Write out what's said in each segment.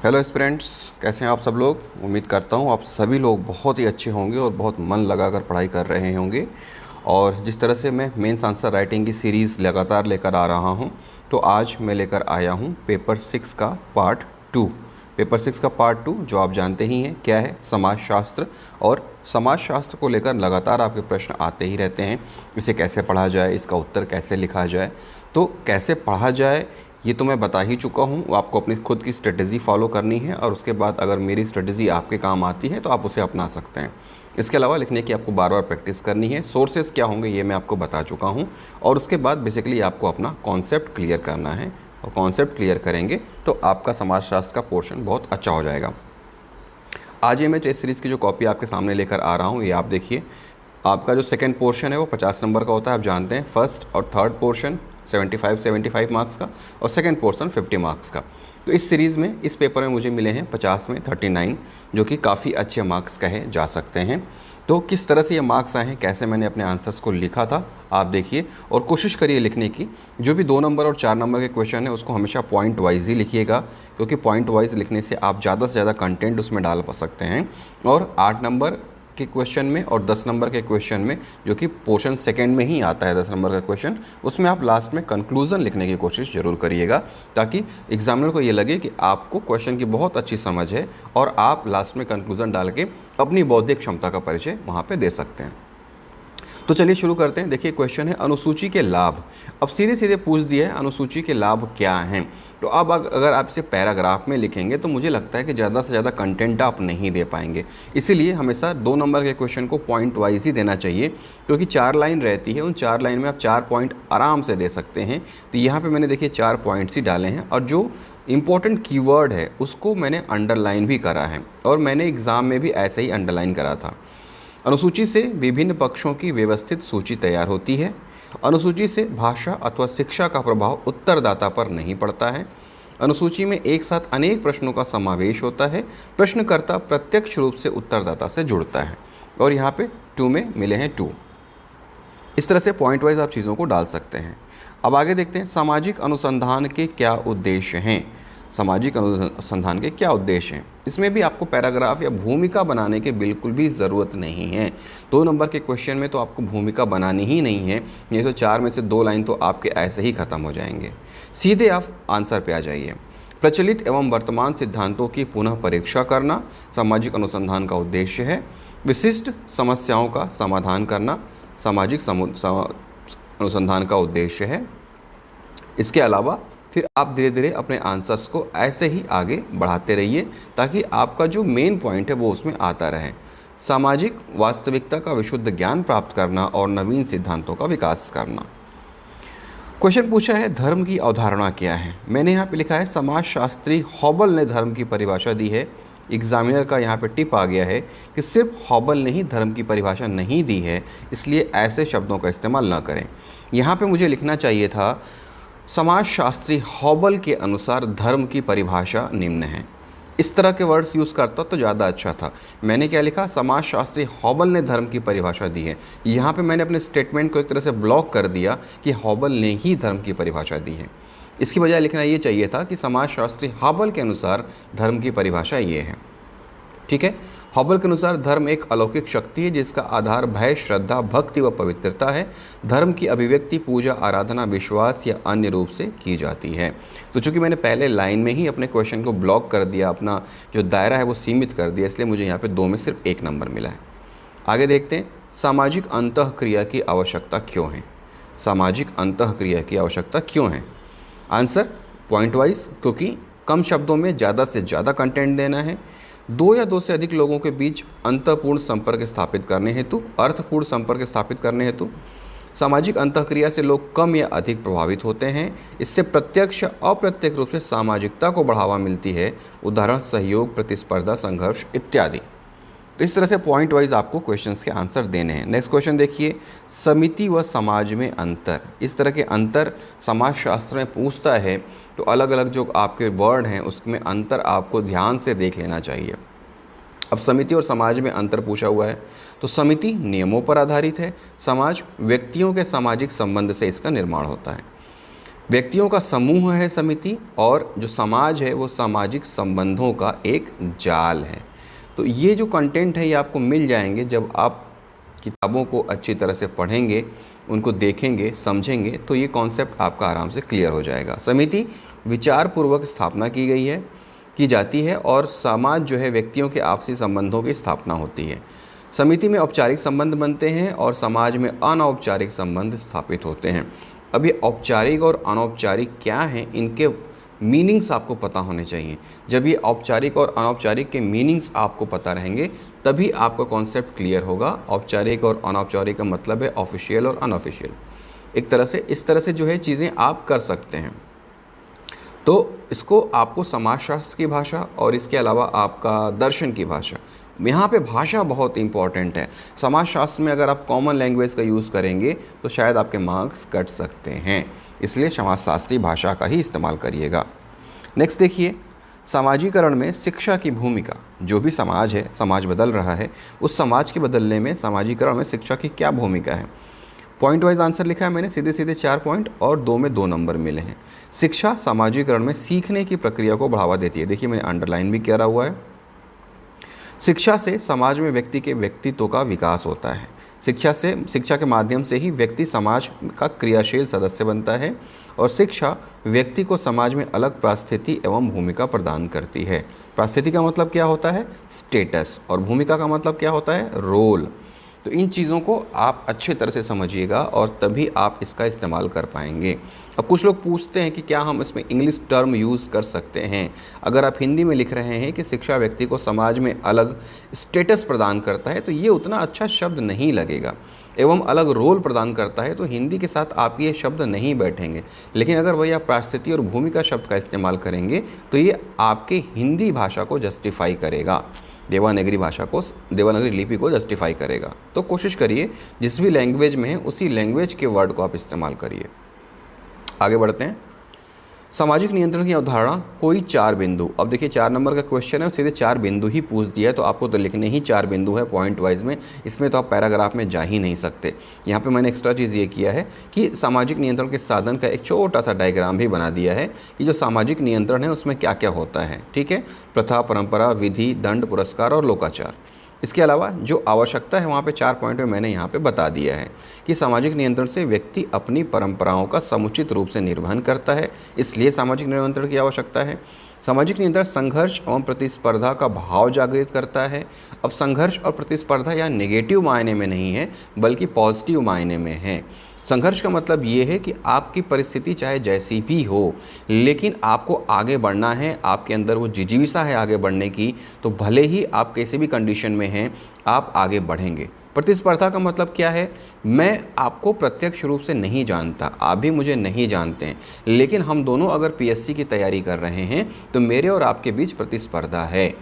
Hello students, कैसे हैं आप सब लोग। उम्मीद करता हूँ आप सभी लोग बहुत ही अच्छे होंगे और बहुत मन लगाकर पढ़ाई कर रहे होंगे। और जिस तरह से मैं मेंस आंसर राइटिंग की सीरीज़ लगातार लेकर आ रहा हूँ, तो आज मैं लेकर आया हूँ पेपर 6 का पार्ट 2। पेपर 6 का पार्ट 2 जो आप जानते ही हैं क्या है, समाजशास्त्र। और समाजशास्त्र को लेकर लगातार आपके प्रश्न आते ही रहते हैं। इसे कैसे पढ़ा जाए, इसका उत्तर कैसे लिखा जाए। तो कैसे पढ़ा जाए ये तो मैं बता ही चुका हूँ। आपको अपनी खुद की स्ट्रेटजी फॉलो करनी है और उसके बाद अगर मेरी स्ट्रेटजी आपके काम आती है तो आप उसे अपना सकते हैं। इसके अलावा लिखने की आपको बार बार प्रैक्टिस करनी है। सोर्सेज क्या होंगे ये मैं आपको बता चुका हूँ। और उसके बाद बेसिकली आपको अपना कॉन्सेप्ट क्लियर करना है, और कॉन्सेप्ट क्लियर करेंगे तो आपका समाजशास्त्र का पोर्शन बहुत अच्छा हो जाएगा। आज ये मैं टेस्ट सीरीज़ की जो कॉपी आपके सामने लेकर आ रहा हूँ, ये आप देखिए। आपका जो सेकंड पोर्शन है वो 50 नंबर का होता है, आप जानते हैं। फर्स्ट और थर्ड पोर्शन 75 मार्क्स का, और सेकंड पोर्शन 50 मार्क्स का। तो इस सीरीज़ में, इस पेपर में मुझे मिले हैं 50 में 39, जो कि काफ़ी अच्छे मार्क्स कहे जा सकते हैं। तो किस तरह से ये मार्क्स आए हैं, कैसे मैंने अपने आंसर्स को लिखा था, आप देखिए और कोशिश करिए लिखने की। जो भी 2 नंबर और 4 नंबर के क्वेश्चन है उसको हमेशा पॉइंट वाइज ही लिखिएगा, क्योंकि पॉइंट वाइज लिखने से आप ज़्यादा से ज़्यादा कंटेंट उसमें डाल सकते हैं। और 8 नंबर के क्वेश्चन में और 10 नंबर के क्वेश्चन में, जो कि पोर्शन सेकंड में ही आता है 10 नंबर का क्वेश्चन, उसमें आप लास्ट में कंक्लूज़न लिखने की कोशिश ज़रूर करिएगा, ताकि एग्जामिनर को ये लगे कि आपको क्वेश्चन की बहुत अच्छी समझ है और आप लास्ट में कंक्लूज़न डाल के अपनी बौद्धिक क्षमता का परिचय वहाँ पे दे सकते हैं। तो चलिए शुरू करते हैं। देखिए क्वेश्चन है अनुसूची के लाभ। अब सीधे सीधे पूछ दिया है अनुसूची के लाभ क्या हैं। तो अब अगर आप इसे पैराग्राफ में लिखेंगे तो मुझे लगता है कि ज़्यादा से ज़्यादा कंटेंट आप नहीं दे पाएंगे। इसीलिए हमेशा 2 नंबर के क्वेश्चन को पॉइंट वाइज ही देना चाहिए, क्योंकि 4 लाइन रहती है। उन 4 लाइन में आप 4 पॉइंट आराम से दे सकते हैं। तो यहाँ पर मैंने देखिए 4 पॉइंट्स ही डाले हैं, और जो इम्पोर्टेंट कीवर्ड है उसको मैंने अंडरलाइन भी करा है, और मैंने एग्ज़ाम में भी ऐसे ही अंडरलाइन करा था। अनुसूची से विभिन्न पक्षों की व्यवस्थित सूची तैयार होती है। अनुसूची से भाषा अथवा शिक्षा का प्रभाव उत्तरदाता पर नहीं पड़ता है। अनुसूची में एक साथ अनेक प्रश्नों का समावेश होता है। प्रश्नकर्ता प्रत्यक्ष रूप से उत्तरदाता से जुड़ता है। और यहाँ पे 2 में मिले हैं 2। इस तरह से पॉइंट वाइज आप चीज़ों को डाल सकते हैं। अब आगे देखते हैं सामाजिक अनुसंधान के क्या उद्देश्य हैं। सामाजिक अनुसंधान के क्या उद्देश्य हैं, इसमें भी आपको पैराग्राफ या भूमिका बनाने की बिल्कुल भी ज़रूरत नहीं है। 2 नंबर के क्वेश्चन में तो आपको भूमिका बनानी ही नहीं है। ये तो 4 में से 2 लाइन तो आपके ऐसे ही ख़त्म हो जाएंगे। सीधे आप आंसर पे आ जाइए। प्रचलित एवं वर्तमान सिद्धांतों की पुनः परीक्षा करना सामाजिक अनुसंधान का उद्देश्य है। विशिष्ट समस्याओं का समाधान करना सामाजिक अनुसंधान का उद्देश्य है। इसके अलावा फिर आप धीरे धीरे अपने आंसर्स को ऐसे ही आगे बढ़ाते रहिए, ताकि आपका जो मेन पॉइंट है वो उसमें आता रहे। सामाजिक वास्तविकता का विशुद्ध ज्ञान प्राप्त करना और नवीन सिद्धांतों का विकास करना। क्वेश्चन पूछा है धर्म की अवधारणा क्या है। मैंने यहाँ पे लिखा है समाजशास्त्री हॉबल ने धर्म की परिभाषा दी है। एग्जामिनर का यहाँ पे टिप आ गया है कि सिर्फ हॉबल ने ही धर्म की परिभाषा नहीं दी है, इसलिए ऐसे शब्दों का इस्तेमाल न करें। यहाँ पे मुझे लिखना चाहिए था समाजशास्त्री हॉबल के अनुसार धर्म की परिभाषा निम्न है। इस तरह के वर्ड्स यूज़ करता तो ज़्यादा अच्छा था। मैंने क्या लिखा, समाजशास्त्री हॉबल ने धर्म की परिभाषा दी है। यहाँ पे मैंने अपने स्टेटमेंट को एक तरह से ब्लॉक कर दिया कि हॉबल ने ही धर्म की परिभाषा दी है। इसकी बजाय लिखना ये चाहिए था कि समाजशास्त्री हॉबल के अनुसार धर्म की परिभाषा ये है। ठीक है। हॉबल के अनुसार धर्म एक अलौकिक शक्ति है जिसका आधार भय, श्रद्धा, भक्ति व पवित्रता है। धर्म की अभिव्यक्ति पूजा, आराधना, विश्वास या अन्य रूप से की जाती है। तो चूंकि मैंने पहले लाइन में ही अपने क्वेश्चन को ब्लॉक कर दिया, अपना जो दायरा है वो सीमित कर दिया, इसलिए मुझे यहाँ पे 2 में सिर्फ 1 नंबर मिला है। आगे देखते हैं सामाजिक अंतःक्रिया की आवश्यकता क्यों है। सामाजिक अंतःक्रिया की आवश्यकता क्यों है। आंसर पॉइंट वाइज, क्योंकि कम शब्दों में ज़्यादा से ज़्यादा कंटेंट देना है। 2 या 2 से अधिक लोगों के बीच अंतःपूर्ण संपर्क स्थापित करने हेतु, अर्थपूर्ण संपर्क स्थापित करने हेतु। सामाजिक अंतःक्रिया से लोग कम या अधिक प्रभावित होते हैं। इससे प्रत्यक्ष अप्रत्यक्ष रूप से सामाजिकता को बढ़ावा मिलती है। उदाहरण सहयोग, प्रतिस्पर्धा, संघर्ष इत्यादि। तो इस तरह से पॉइंट वाइज आपको क्वेश्चंस के आंसर देने हैं। नेक्स्ट क्वेश्चन देखिए, समिति व समाज में अंतर। इस तरह के अंतर समाजशास्त्र में पूछता है, तो अलग अलग जो आपके वर्ड हैं उसमें अंतर आपको ध्यान से देख लेना चाहिए। अब समिति और समाज में अंतर पूछा हुआ है, तो समिति नियमों पर आधारित है, समाज व्यक्तियों के सामाजिक संबंध से इसका निर्माण होता है। व्यक्तियों का समूह है समिति, और जो समाज है वो सामाजिक संबंधों का एक जाल है। तो ये जो कंटेंट है ये आपको मिल जाएंगे जब आप किताबों को अच्छी तरह से पढ़ेंगे, उनको देखेंगे, समझेंगे, तो ये कॉन्सेप्ट आपका आराम से क्लियर हो जाएगा। समिति विचारपूर्वक स्थापना की जाती है और समाज जो है व्यक्तियों के आपसी संबंधों की स्थापना होती है। समिति में औपचारिक संबंध बनते हैं और समाज में अनौपचारिक संबंध स्थापित होते हैं। अब ये औपचारिक और अनौपचारिक क्या हैं, इनके मीनिंग्स आपको पता होने चाहिए। जब ये औपचारिक और अनौपचारिक के मीनिंग्स आपको पता रहेंगे तभी आपका कॉन्सेप्ट क्लियर होगा। औपचारिक और अनौपचारिक का मतलब है ऑफिशियल और अनऑफिशियल। एक तरह से इस तरह से जो है चीज़ें आप कर सकते हैं। तो इसको आपको समाजशास्त्र की भाषा और इसके अलावा आपका दर्शन की भाषा, यहाँ पे भाषा बहुत इंपॉर्टेंट है। समाजशास्त्र में अगर आप कॉमन लैंग्वेज का यूज़ करेंगे तो शायद आपके मार्क्स कट सकते हैं, इसलिए समाजशास्त्री भाषा का ही इस्तेमाल करिएगा। नेक्स्ट देखिए, समाजीकरण में शिक्षा की भूमिका। जो भी समाज है, समाज बदल रहा है, उस समाज के बदलने में समाजीकरण में शिक्षा की क्या भूमिका है। पॉइंट वाइज आंसर लिखा है मैंने, सीधे सीधे 4 पॉइंट और 2 में 2 नंबर मिले हैं। शिक्षा समाजीकरण में सीखने की प्रक्रिया को बढ़ावा देती है। देखिए मैंने अंडरलाइन भी करा हुआ है। शिक्षा से समाज में व्यक्ति के व्यक्तित्व का विकास होता है। शिक्षा के माध्यम से ही व्यक्ति समाज का क्रियाशील सदस्य बनता है और शिक्षा व्यक्ति को समाज में अलग परिस्थिति एवं भूमिका प्रदान करती है। परिस्थिति का मतलब क्या होता है, स्टेटस, और भूमिका का मतलब क्या होता है, रोल। तो इन चीज़ों को आप अच्छे तरह से समझिएगा और तभी आप इसका इस्तेमाल कर पाएंगे। अब कुछ लोग पूछते हैं कि क्या हम इसमें इंग्लिश टर्म यूज़ कर सकते हैं। अगर आप हिंदी में लिख रहे हैं कि शिक्षा व्यक्ति को समाज में अलग स्टेटस प्रदान करता है, तो ये उतना अच्छा शब्द नहीं लगेगा, एवं अलग रोल प्रदान करता है, तो हिंदी के साथ आप ये शब्द नहीं बैठेंगे। लेकिन अगर वही आप परिस्थिति और भूमिका शब्द का इस्तेमाल करेंगे तो ये आपके हिंदी भाषा को जस्टिफाई करेगा, देवनागरी लिपि को जस्टिफाई करेगा। तो कोशिश करिए जिस भी लैंग्वेज में है उसी लैंग्वेज के वर्ड को आप इस्तेमाल करिए। आगे बढ़ते हैं। सामाजिक नियंत्रण की अवधारणा, कोई 4 बिंदु। अब देखिए 4 नंबर का क्वेश्चन है, सीधे 4 बिंदु ही पूछ दिया है, तो आपको तो लिखने ही 4 बिंदु है पॉइंट वाइज में। इसमें तो आप पैराग्राफ में जा ही नहीं सकते। यहाँ पे मैंने एक्स्ट्रा चीज़ ये किया है कि सामाजिक नियंत्रण के साधन का एक छोटा सा डायग्राम भी बना दिया है कि जो सामाजिक नियंत्रण है उसमें क्या क्या होता है। ठीक है, प्रथा, परंपरा, विधि, दंड, पुरस्कार और लोकाचार। इसके अलावा जो आवश्यकता है वहाँ पे 4 पॉइंट में मैंने यहाँ पे बता दिया है कि सामाजिक नियंत्रण से व्यक्ति अपनी परंपराओं का समुचित रूप से निर्वहन करता है, इसलिए सामाजिक नियंत्रण की आवश्यकता है। सामाजिक नियंत्रण संघर्ष एवं प्रतिस्पर्धा का भाव जागृत करता है। अब संघर्ष और प्रतिस्पर्धा यहाँ नेगेटिव मायने में नहीं है बल्कि पॉजिटिव मायने में है। संघर्ष का मतलब ये है कि आपकी परिस्थिति चाहे जैसी भी हो, लेकिन आपको आगे बढ़ना है, आपके अंदर वो जिजीविसा है आगे बढ़ने की, तो भले ही आप कैसे भी कंडीशन में हैं आप आगे बढ़ेंगे। प्रतिस्पर्धा का मतलब क्या है, मैं आपको प्रत्यक्ष रूप से नहीं जानता, आप भी मुझे नहीं जानते हैं, लेकिन हम दोनों अगर पीएससी की तैयारी कर रहे हैं तो मेरे और आपके बीच प्रतिस्पर्धा है।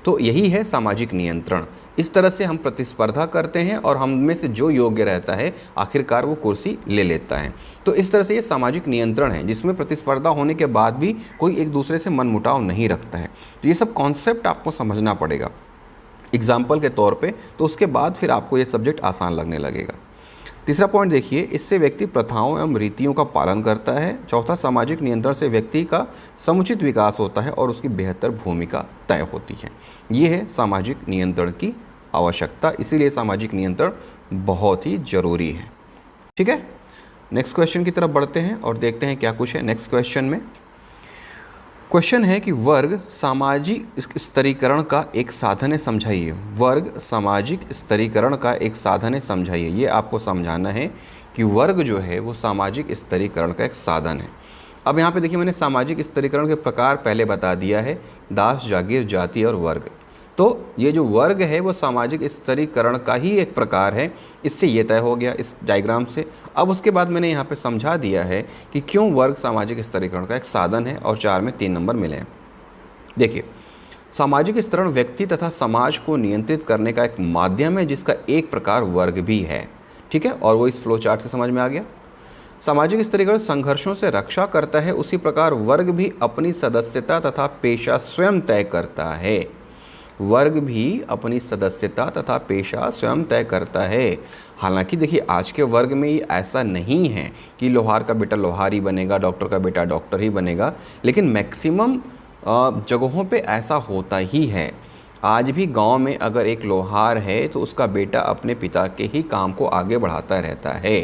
तो यही है सामाजिक नियंत्रण। इस तरह से हम प्रतिस्पर्धा करते हैं और हम में से जो योग्य रहता है आखिरकार वो कुर्सी ले लेता है। तो इस तरह से ये सामाजिक नियंत्रण है जिसमें प्रतिस्पर्धा होने के बाद भी कोई एक दूसरे से मनमुटाव नहीं रखता है। तो ये सब कॉन्सेप्ट आपको समझना पड़ेगा एग्जाम्पल के तौर पे, तो उसके बाद फिर आपको ये सब्जेक्ट आसान लगने लगेगा। तीसरा पॉइंट देखिए, इससे व्यक्ति प्रथाओं एवं रीतियों का पालन करता है। चौथा, सामाजिक नियंत्रण से व्यक्ति का समुचित विकास होता है और उसकी बेहतर भूमिका तय होती है। ये है सामाजिक नियंत्रण की आवश्यकता, इसीलिए सामाजिक नियंत्रण बहुत ही जरूरी है। ठीक है, नेक्स्ट क्वेश्चन की तरफ बढ़ते हैं और देखते हैं क्या कुछ है नेक्स्ट क्वेश्चन में। क्वेश्चन है कि वर्ग सामाजिक स्तरीकरण का एक साधन है, समझाइए। वर्ग सामाजिक स्तरीकरण का एक साधन है, समझाइए। ये आपको समझाना है कि वर्ग जो है वो सामाजिक स्तरीकरण का एक साधन है। अब यहाँ पे देखिए मैंने सामाजिक स्तरीकरण के प्रकार पहले बता दिया है, दास, जागीर, जाति और वर्ग। तो ये जो वर्ग है वो सामाजिक स्तरीकरण का ही एक प्रकार है, इससे ये तय हो गया इस डायग्राम से। अब उसके बाद मैंने यहाँ पे समझा दिया है कि क्यों वर्ग सामाजिक स्तरीकरण का एक साधन है और 4 में 3 नंबर मिले हैं। देखिए, सामाजिक स्तरण व्यक्ति तथा समाज को नियंत्रित करने का एक माध्यम है जिसका एक प्रकार वर्ग भी है। ठीक है, और वो इस फ्लो चार्ट से समझ में आ गया। सामाजिक स्तरीकरण संघर्षों से रक्षा करता है, उसी प्रकार वर्ग भी अपनी सदस्यता तथा पेशा स्वयं तय करता है। वर्ग भी अपनी सदस्यता तथा पेशा स्वयं तय करता है। हालांकि देखिए आज के वर्ग में ये ऐसा नहीं है कि लोहार का बेटा लोहार ही बनेगा, डॉक्टर का बेटा डॉक्टर ही बनेगा, लेकिन मैक्सिमम जगहों पे ऐसा होता ही है। आज भी गांव में अगर एक लोहार है तो उसका बेटा अपने पिता के ही काम को आगे बढ़ाता रहता है।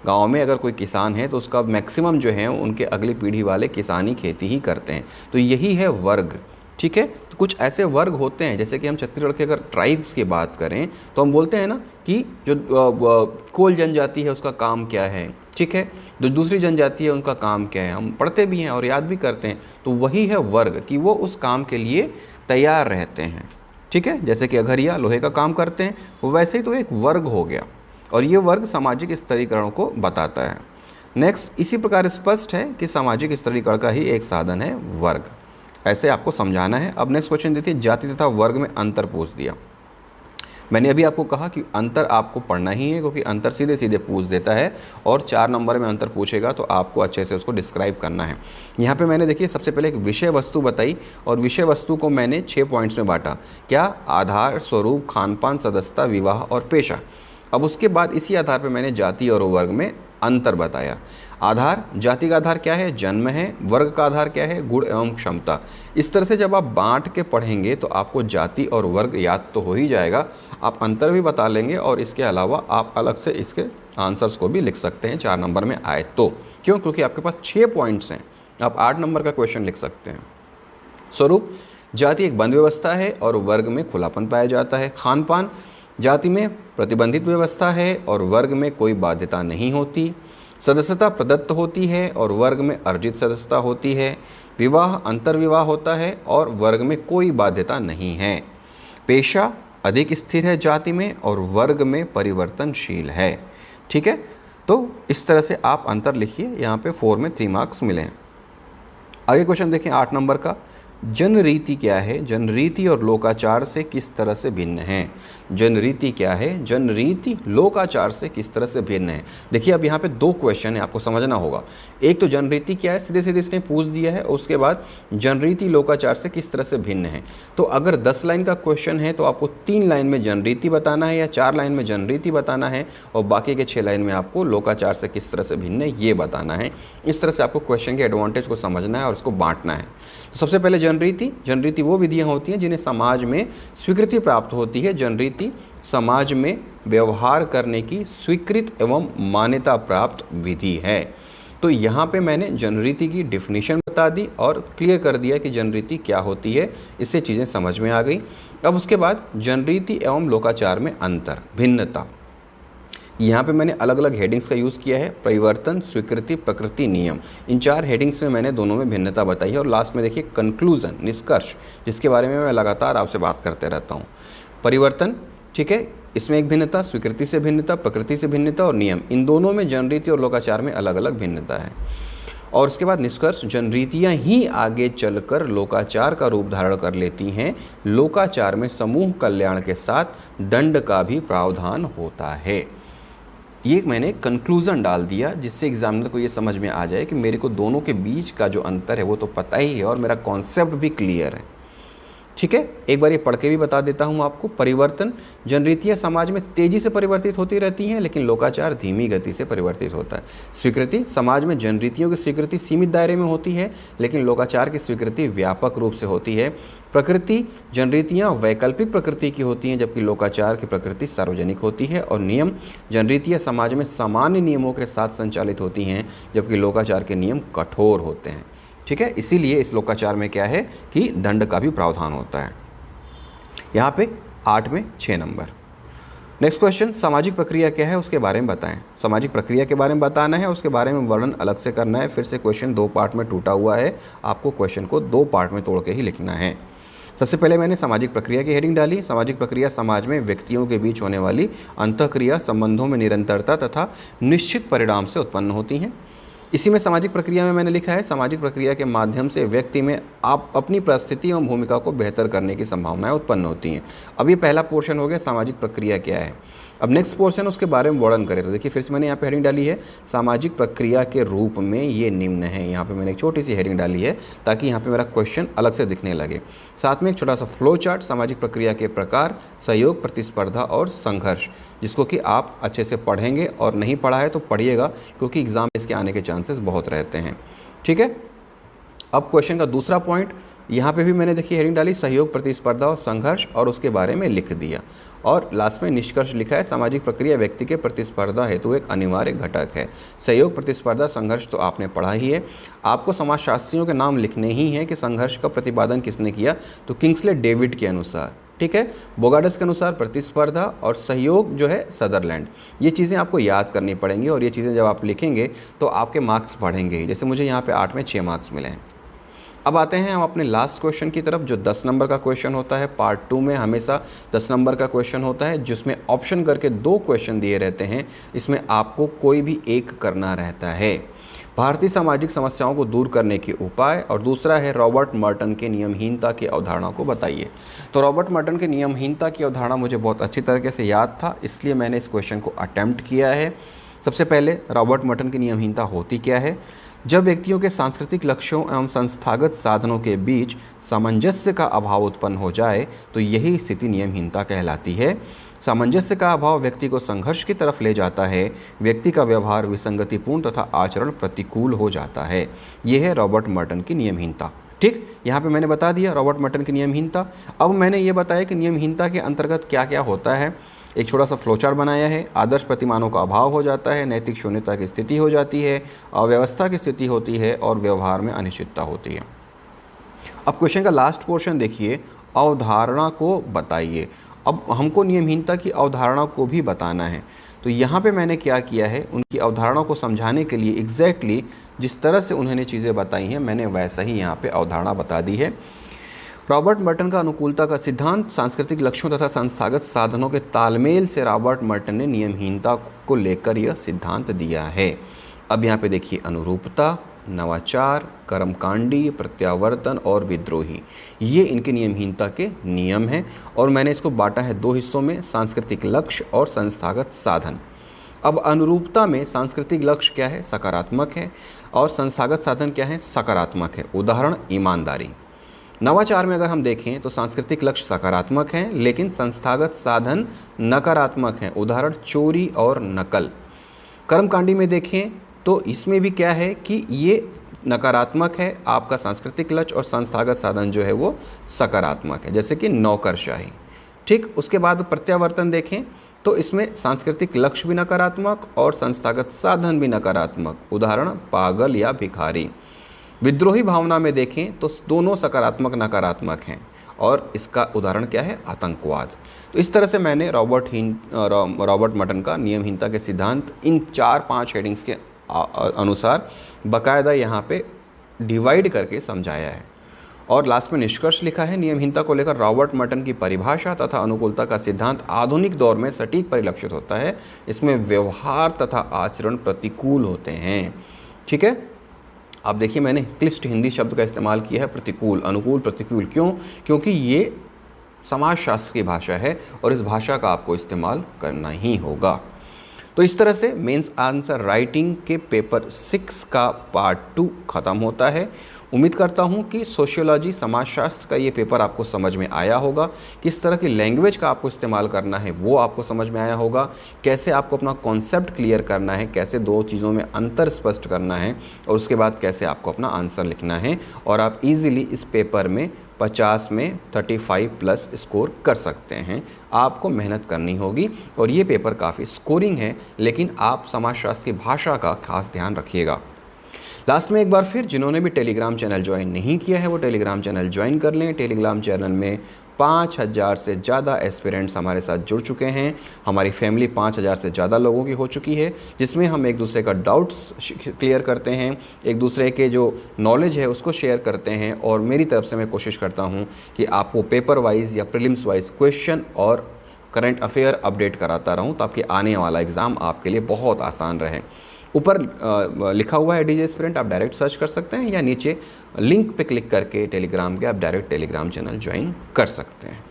गांव में अगर कोई किसान है तो उसका मैक्सिमम जो है उनके अगली पीढ़ी वाले किसानी खेती ही करते हैं। तो यही है वर्ग, ठीक है। तो कुछ ऐसे वर्ग होते हैं, जैसे कि हम छत्तीसगढ़ के अगर ट्राइब्स की बात करें तो हम बोलते हैं ना कि जो कोल जनजाति है उसका काम क्या है, ठीक है, जो दूसरी जनजाति है उनका काम क्या है, हम पढ़ते भी हैं और याद भी करते हैं। तो वही है वर्ग कि वो उस काम के लिए तैयार रहते हैं, ठीक है। जैसे कि अघरिया लोहे का काम करते हैं, वो वैसे ही तो एक वर्ग हो गया, और ये वर्ग सामाजिक स्तरीकरण को बताता है। नेक्स्ट, इसी प्रकार स्पष्ट है कि सामाजिक स्तरीकरण का ही एक साधन है वर्ग, ऐसे आपको समझाना है। अब नेक्स्ट क्वेश्चन देखिए, जाति तथा वर्ग में अंतर पूछ दिया। मैंने अभी आपको कहा कि अंतर आपको पढ़ना ही है, क्योंकि अंतर सीधे सीधे पूछ देता है, और 4 नंबर में अंतर पूछेगा तो आपको अच्छे से उसको डिस्क्राइब करना है। यहाँ पे मैंने देखिए सबसे पहले एक विषय वस्तु बताई, और विषय वस्तु को मैंने 6 पॉइंट्स में बांटा। क्या? आधार, स्वरूप, खानपान, सदस्यता, विवाह और पेशा। अब उसके बाद इसी आधार पर मैंने जाति और वर्ग में अंतर बताया। आधार, जाति का आधार क्या है? जन्म है। वर्ग का आधार क्या है? गुण एवं क्षमता। इस तरह से जब आप बांट के पढ़ेंगे तो आपको जाति और वर्ग याद तो हो ही जाएगा, आप अंतर भी बता लेंगे, और इसके अलावा आप अलग से इसके आंसर्स को भी लिख सकते हैं 4 नंबर में आए तो। क्यों? क्योंकि आपके पास 6 पॉइंट्स हैं, आप 8 नंबर का क्वेश्चन लिख सकते हैं। स्वरूप, जाति एक बंद व्यवस्था है और वर्ग में खुलापन पाया जाता है। खानपान, जाति में प्रतिबंधित व्यवस्था है और वर्ग में कोई बाध्यता नहीं होती। सदस्यता प्रदत्त होती है और वर्ग में अर्जित सदस्यता होती है। विवाह अंतर्विवाह होता है और वर्ग में कोई बाध्यता नहीं है। पेशा अधिक स्थिर है जाति में और वर्ग में परिवर्तनशील है, ठीक है। तो इस तरह से आप अंतर लिखिए, यहाँ पे 4 में 3 मार्क्स मिले हैं। आगे क्वेश्चन देखें 8 नंबर का, जनरीति क्या है? जनरीति और लोकाचार से किस तरह से भिन्न है? जनरीति क्या है? जनरीति लोकाचार से किस तरह से भिन्न है? देखिए अब यहाँ पे 2 क्वेश्चन है, आपको समझना होगा। एक तो जनरीति क्या है, सीधे सीधे इसने पूछ दिया है, उसके बाद जनरीति लोकाचार से किस तरह से भिन्न है। तो अगर 10 लाइन का क्वेश्चन है तो आपको 3 लाइन में जनरीति बताना है या 4 लाइन में जनरीति बताना है, और बाकी के 6 लाइन में आपको लोकाचार से किस तरह से भिन्न है ये बताना है। इस तरह से आपको क्वेश्चन के एडवांटेज को समझना है और उसको बांटना है। तो सबसे पहले जनरीति वो विधियाँ होती हैं जिन्हें समाज में स्वीकृति प्राप्त होती है। जनरीति समाज में व्यवहार करने की स्वीकृत एवं मान्यता प्राप्त विधि है। तो यहाँ पे मैंने जनरीति की डिफिनीशन बता दी और क्लियर कर दिया कि जनरीति क्या होती है, इससे चीज़ें समझ में आ गई। अब उसके बाद जनरीति एवं लोकाचार में अंतर, भिन्नता, यहाँ पे मैंने अलग अलग हेडिंग्स का यूज़ किया है। परिवर्तन, स्वीकृति, प्रकृति, नियम, इन 4 हेडिंग्स में मैंने दोनों में भिन्नता बताई है। और लास्ट में देखिए कंक्लूजन, निष्कर्ष, जिसके बारे में मैं लगातार आपसे बात करते रहता हूँ। परिवर्तन, ठीक है, इसमें एक भिन्नता, स्वीकृति से भिन्नता, प्रकृति से भिन्नता और नियम, इन दोनों में जनरीति और लोकाचार में अलग अलग भिन्नता है। और उसके बाद निष्कर्ष, जनरीतियाँ ही आगे चलकर लोकाचार का रूप धारण कर लेती हैं। लोकाचार में समूह कल्याण के साथ दंड का भी प्रावधान होता है। ये मैंने कंक्लूज़न डाल दिया जिससे एग्जामिनर को ये समझ में आ जाए कि मेरे को दोनों के बीच का जो अंतर है वो तो पता ही है और मेरा कॉन्सेप्ट भी क्लियर है, ठीक है। एक बार ये पढ़ के भी बता देता हूँ आपको। परिवर्तन, जनरीतियाँ समाज में तेज़ी से परिवर्तित होती रहती हैं लेकिन लोकाचार धीमी गति से परिवर्तित होता है। स्वीकृति, समाज में जनरीतियों की स्वीकृति सीमित दायरे में होती है लेकिन लोकाचार की स्वीकृति व्यापक रूप से होती है। प्रकृति, जनरीतियाँ वैकल्पिक प्रकृति की होती हैं जबकि लोकाचार की प्रकृति सार्वजनिक होती है। और नियम, जनरीतियाँ समाज में सामान्य नियमों के साथ संचालित होती हैं जबकि लोकाचार के नियम कठोर होते हैं, ठीक है। इसीलिए इस लोकाचार में क्या है कि दंड का भी प्रावधान होता है। यहाँ पे 8 में 6 नंबर। नेक्स्ट क्वेश्चन, सामाजिक प्रक्रिया क्या है उसके बारे में बताएं। सामाजिक प्रक्रिया के बारे में बताना है, उसके बारे में वर्णन अलग से करना है। फिर से क्वेश्चन 2 पार्ट में टूटा हुआ है, आपको क्वेश्चन को 2 पार्ट में तोड़ के ही लिखना है। सबसे पहले मैंने सामाजिक प्रक्रिया की हेडिंग डाली। सामाजिक प्रक्रिया समाज में व्यक्तियों के बीच होने वाली अंतःक्रिया, संबंधों में निरंतरता तथा निश्चित परिणाम से उत्पन्न होती हैं। इसी में सामाजिक प्रक्रिया में मैंने लिखा है, सामाजिक प्रक्रिया के माध्यम से व्यक्ति में आप अपनी परिस्थिति एवं भूमिका को बेहतर करने की संभावनाएं उत्पन्न होती हैं। अब ये पहला पोर्शन हो गया, सामाजिक प्रक्रिया क्या है। अब नेक्स्ट पोर्शन उसके बारे में वर्णन करें तो देखिए फिर से मैंने यहाँ पे हेडिंग डाली है सामाजिक प्रक्रिया के रूप में ये निम्न है। यहाँ पे मैंने एक छोटी सी हेडिंग डाली है ताकि यहाँ पे मेरा क्वेश्चन अलग से दिखने लगे। साथ में एक छोटा सा फ्लो चार्ट, सामाजिक प्रक्रिया के प्रकार, सहयोग, प्रतिस्पर्धा और संघर्ष, जिसको कि आप अच्छे से पढ़ेंगे और नहीं पढ़ा है तो पढ़िएगा क्योंकि एग्ज़ाम इसके आने के चांसेस बहुत रहते हैं। ठीक है, अब क्वेश्चन का दूसरा पॉइंट, यहाँ पे भी मैंने देखिए हेडिंग डाली सहयोग, प्रतिस्पर्धा और संघर्ष और उसके बारे में लिख दिया और लास्ट में निष्कर्ष लिखा है सामाजिक प्रक्रिया व्यक्ति के प्रतिस्पर्धा हेतु एक अनिवार्य घटक है। सहयोग, प्रतिस्पर्धा, संघर्ष तो आपने पढ़ा ही है। आपको समाजशास्त्रियों के नाम लिखने ही हैं कि संघर्ष का प्रतिपादन किसने किया, तो किंग्सले डेविड के अनुसार, ठीक है, बोगार्ड्स के अनुसार प्रतिस्पर्धा और सहयोग जो है सदरलैंड। ये चीज़ें आपको याद करनी पड़ेंगी और ये चीज़ें जब आप लिखेंगे तो आपके मार्क्स बढ़ेंगे। जैसे मुझे यहाँ पे 8 में 6 मार्क्स मिले हैं। अब आते हैं हम अपने लास्ट क्वेश्चन की तरफ जो 10 नंबर का क्वेश्चन होता है। पार्ट 2 में हमेशा 10 नंबर का क्वेश्चन होता है जिसमें ऑप्शन करके 2 क्वेश्चन दिए रहते हैं। इसमें आपको कोई भी एक करना रहता है। भारतीय सामाजिक समस्याओं को दूर करने के उपाय और दूसरा है रॉबर्ट मर्टन के नियमहीनता की अवधारणा को बताइए। तो रॉबर्ट मर्टन के नियमहीनता की अवधारणा मुझे बहुत अच्छी तरीके से याद था, इसलिए मैंने इस क्वेश्चन को अटेम्प्ट किया है। सबसे पहले रॉबर्ट मर्टन की नियमहीनता होती क्या है? जब व्यक्तियों के सांस्कृतिक लक्ष्यों एवं संस्थागत साधनों के बीच सामंजस्य का अभाव उत्पन्न हो जाए तो यही स्थिति नियमहीनता कहलाती है। सामंजस्य का अभाव व्यक्ति को संघर्ष की तरफ ले जाता है। व्यक्ति का व्यवहार विसंगतिपूर्ण तथा आचरण प्रतिकूल हो जाता है। यह है रॉबर्ट मर्टन की नियमहीनता। ठीक, यहाँ पे मैंने बता दिया रॉबर्ट मर्टन की नियमहीनता। अब मैंने ये बताया कि नियमहीनता के अंतर्गत क्या क्या होता है। एक छोटा सा फ्लोचार्ट बनाया है। आदर्श प्रतिमानों का अभाव हो जाता है, नैतिक शून्यता की स्थिति हो जाती है, अव्यवस्था की स्थिति होती है और व्यवहार में अनिश्चितता होती है। अब क्वेश्चन का लास्ट पोर्शन देखिए, अवधारणा को बताइए। अब हमको नियमहीनता की अवधारणा को भी बताना है। तो यहाँ पे मैंने क्या किया है, उनकी अवधारणा को समझाने के लिए एग्जैक्टली जिस तरह से उन्होंने चीज़ें बताई हैं मैंने वैसा ही यहाँ पे अवधारणा बता दी है। रॉबर्ट मर्टन का अनुकूलता का सिद्धांत, सांस्कृतिक लक्ष्यों तथा संस्थागत साधनों के तालमेल से रॉबर्ट मर्टन ने नियमहीनता को लेकर यह सिद्धांत दिया है। अब यहाँ पे देखिए अनुरूपता, नवाचार, कर्मकांडी, प्रत्यावर्तन और विद्रोही, ये इनके नियमहीनता के नियम हैं और मैंने इसको बांटा है 2 हिस्सों में, सांस्कृतिक लक्ष्य और संस्थागत साधन। अब अनुरूपता में सांस्कृतिक लक्ष्य क्या है, सकारात्मक है, और संस्थागत साधन क्या है, सकारात्मक है। उदाहरण ईमानदारी। नवाचार में अगर हम देखें तो सांस्कृतिक लक्ष्य सकारात्मक हैं लेकिन संस्थागत साधन नकारात्मक हैं। उदाहरण चोरी और नकल। कर्मकांडी में देखें तो इसमें भी क्या है कि ये नकारात्मक है आपका सांस्कृतिक लक्ष्य और संस्थागत साधन जो है वो सकारात्मक है, जैसे कि नौकरशाही। ठीक, उसके बाद प्रत्यावर्तन देखें तो इसमें सांस्कृतिक लक्ष्य भी नकारात्मक और संस्थागत साधन भी नकारात्मक। उदाहरण पागल या भिखारी। विद्रोही भावना में देखें तो दोनों सकारात्मक नकारात्मक हैं और इसका उदाहरण क्या है, आतंकवाद। तो इस तरह से मैंने रॉबर्ट मर्टन का नियमहीनता के सिद्धांत इन 4-5 हेडिंग्स के अनुसार बाकायदा यहाँ पे डिवाइड करके समझाया है और लास्ट में निष्कर्ष लिखा है। नियमहीनता को लेकर रॉबर्ट मर्टन की परिभाषा तथा अनुकूलता का सिद्धांत आधुनिक दौर में सटीक परिलक्षित होता है। इसमें व्यवहार तथा आचरण प्रतिकूल होते हैं। ठीक है, अब देखिए मैंने क्लिष्ट हिंदी शब्द का इस्तेमाल किया है, प्रतिकूल, अनुकूल, प्रतिकूल। क्यों? क्योंकि ये समाजशास्त्र की भाषा है और इस भाषा का आपको इस्तेमाल करना ही होगा। तो इस तरह से मेंस आंसर राइटिंग के पेपर 6 का पार्ट 2 ख़त्म होता है। उम्मीद करता हूँ कि सोशियोलॉजी, समाजशास्त्र का ये पेपर आपको समझ में आया होगा। किस तरह की लैंग्वेज का आपको इस्तेमाल करना है वो आपको समझ में आया होगा। कैसे आपको अपना कॉन्सेप्ट क्लियर करना है, कैसे 2 चीज़ों में अंतर स्पष्ट करना है और उसके बाद कैसे आपको अपना आंसर लिखना है और आप इजीली इस पेपर में 50 में 35+ स्कोर कर सकते हैं। आपको मेहनत करनी होगी और ये पेपर काफ़ी स्कोरिंग है, लेकिन आप समाजशास्त्र की भाषा का खास ध्यान रखिएगा। लास्ट में एक बार फिर जिन्होंने भी टेलीग्राम चैनल ज्वाइन नहीं किया है वो टेलीग्राम चैनल ज्वाइन कर लें। टेलीग्राम चैनल में 5000 से ज़्यादा एस्पिरेंट्स हमारे साथ जुड़ चुके हैं। हमारी फैमिली 5000 से ज़्यादा लोगों की हो चुकी है, जिसमें हम एक दूसरे का डाउट्स क्लियर करते हैं, एक दूसरे के जो नॉलेज है उसको शेयर करते हैं और मेरी तरफ से मैं कोशिश करता हूँ कि आपको पेपर वाइज या प्रीलिम्स वाइज क्वेश्चन और करंट अफेयर अपडेट कराता रहूँ ताकि आने वाला एग्ज़ाम आपके लिए बहुत आसान रहे। ऊपर लिखा हुआ है डीजे एस्पिरेंट, आप डायरेक्ट सर्च कर सकते हैं या नीचे लिंक पे क्लिक करके टेलीग्राम के आप डायरेक्ट टेलीग्राम चैनल ज्वाइन कर सकते हैं।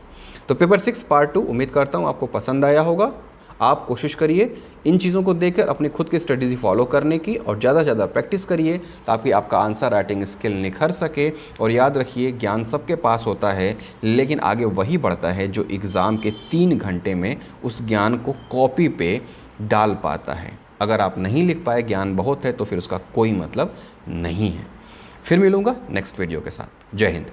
तो पेपर 6 पार्ट 2 उम्मीद करता हूँ आपको पसंद आया होगा। आप कोशिश करिए इन चीज़ों को देखकर अपनी खुद की स्ट्रेटजी फॉलो करने की और ज़्यादा से ज़्यादा प्रैक्टिस करिए ताकि आपका आंसर राइटिंग स्किल निखर सके। और याद रखिए, ज्ञान सबके पास होता है, लेकिन आगे वही बढ़ता है जो एग्ज़ाम के 3 घंटे में उस ज्ञान को कॉपी पे डाल पाता है। अगर आप नहीं लिख पाए, ज्ञान बहुत है, तो फिर उसका कोई मतलब नहीं है। फिर मिलूँगा नेक्स्ट वीडियो के साथ। जय हिंद।